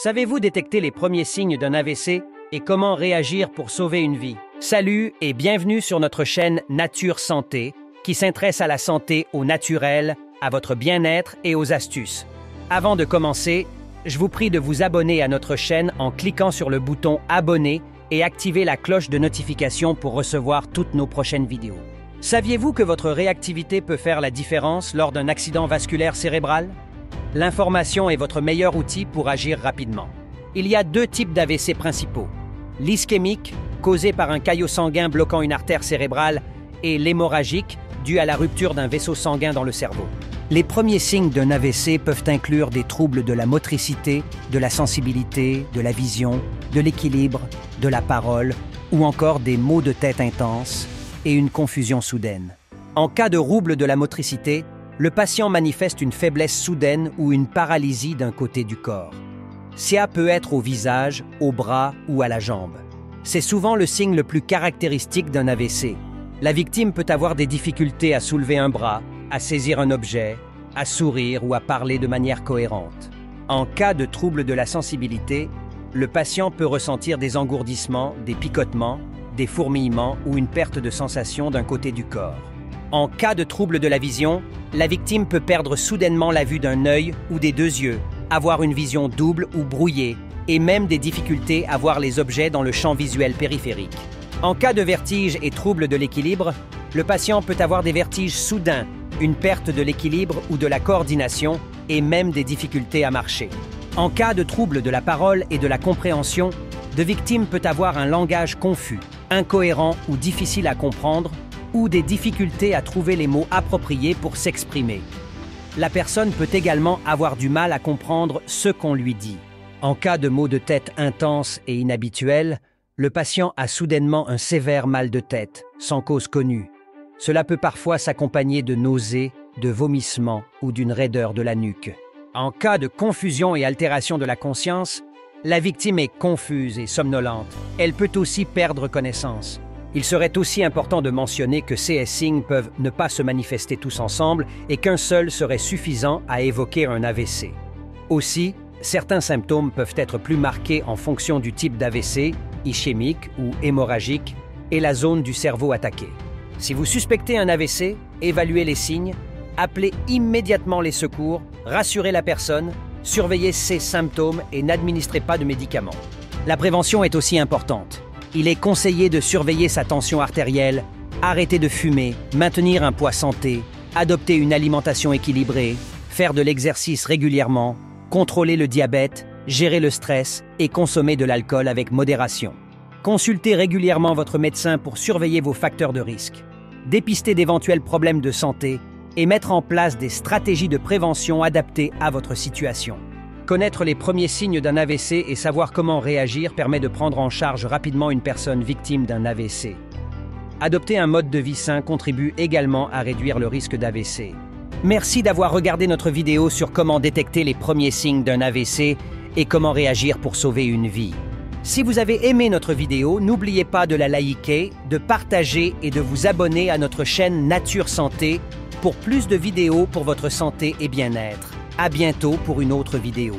Savez-vous détecter les premiers signes d'un AVC et comment réagir pour sauver une vie? Salut et bienvenue sur notre chaîne Nature Santé qui s'intéresse à la santé au naturel, à votre bien-être et aux astuces. Avant de commencer, je vous prie de vous abonner à notre chaîne en cliquant sur le bouton Abonner et activer la cloche de notification pour recevoir toutes nos prochaines vidéos. Saviez-vous que votre réactivité peut faire la différence lors d'un accident vasculaire cérébral? L'information est votre meilleur outil pour agir rapidement. Il y a deux types d'AVC principaux. L'ischémique, causé par un caillot sanguin bloquant une artère cérébrale, et l'hémorragique, dû à la rupture d'un vaisseau sanguin dans le cerveau. Les premiers signes d'un AVC peuvent inclure des troubles de la motricité, de la sensibilité, de la vision, de l'équilibre, de la parole, ou encore des maux de tête intenses et une confusion soudaine. En cas de trouble de la motricité, le patient manifeste une faiblesse soudaine ou une paralysie d'un côté du corps. Ça peut être au visage, au bras ou à la jambe. C'est souvent le signe le plus caractéristique d'un AVC. La victime peut avoir des difficultés à soulever un bras, à saisir un objet, à sourire ou à parler de manière cohérente. En cas de trouble de la sensibilité, le patient peut ressentir des engourdissements, des picotements, des fourmillements ou une perte de sensation d'un côté du corps. En cas de trouble de la vision, la victime peut perdre soudainement la vue d'un œil ou des deux yeux, avoir une vision double ou brouillée, et même des difficultés à voir les objets dans le champ visuel périphérique. En cas de vertige et trouble de l'équilibre, le patient peut avoir des vertiges soudains, une perte de l'équilibre ou de la coordination, et même des difficultés à marcher. En cas de trouble de la parole et de la compréhension, la victime peut avoir un langage confus, incohérent ou difficile à comprendre, ou des difficultés à trouver les mots appropriés pour s'exprimer. La personne peut également avoir du mal à comprendre ce qu'on lui dit. En cas de maux de tête intenses et inhabituels, le patient a soudainement un sévère mal de tête, sans cause connue. Cela peut parfois s'accompagner de nausées, de vomissements ou d'une raideur de la nuque. En cas de confusion et altération de la conscience, la victime est confuse et somnolente. Elle peut aussi perdre connaissance. Il serait aussi important de mentionner que ces signes peuvent ne pas se manifester tous ensemble et qu'un seul serait suffisant à évoquer un AVC. Aussi, certains symptômes peuvent être plus marqués en fonction du type d'AVC, ischémique ou hémorragique, et la zone du cerveau attaquée. Si vous suspectez un AVC, évaluez les signes, appelez immédiatement les secours, rassurez la personne, surveillez ses symptômes et n'administrez pas de médicaments. La prévention est aussi importante. Il est conseillé de surveiller sa tension artérielle, arrêter de fumer, maintenir un poids santé, adopter une alimentation équilibrée, faire de l'exercice régulièrement, contrôler le diabète, gérer le stress et consommer de l'alcool avec modération. Consultez régulièrement votre médecin pour surveiller vos facteurs de risque, dépister d'éventuels problèmes de santé et mettre en place des stratégies de prévention adaptées à votre situation. Connaître les premiers signes d'un AVC et savoir comment réagir permet de prendre en charge rapidement une personne victime d'un AVC. Adopter un mode de vie sain contribue également à réduire le risque d'AVC. Merci d'avoir regardé notre vidéo sur comment détecter les premiers signes d'un AVC et comment réagir pour sauver une vie. Si vous avez aimé notre vidéo, n'oubliez pas de la liker, de partager et de vous abonner à notre chaîne Nature Santé pour plus de vidéos pour votre santé et bien-être. À bientôt pour une autre vidéo.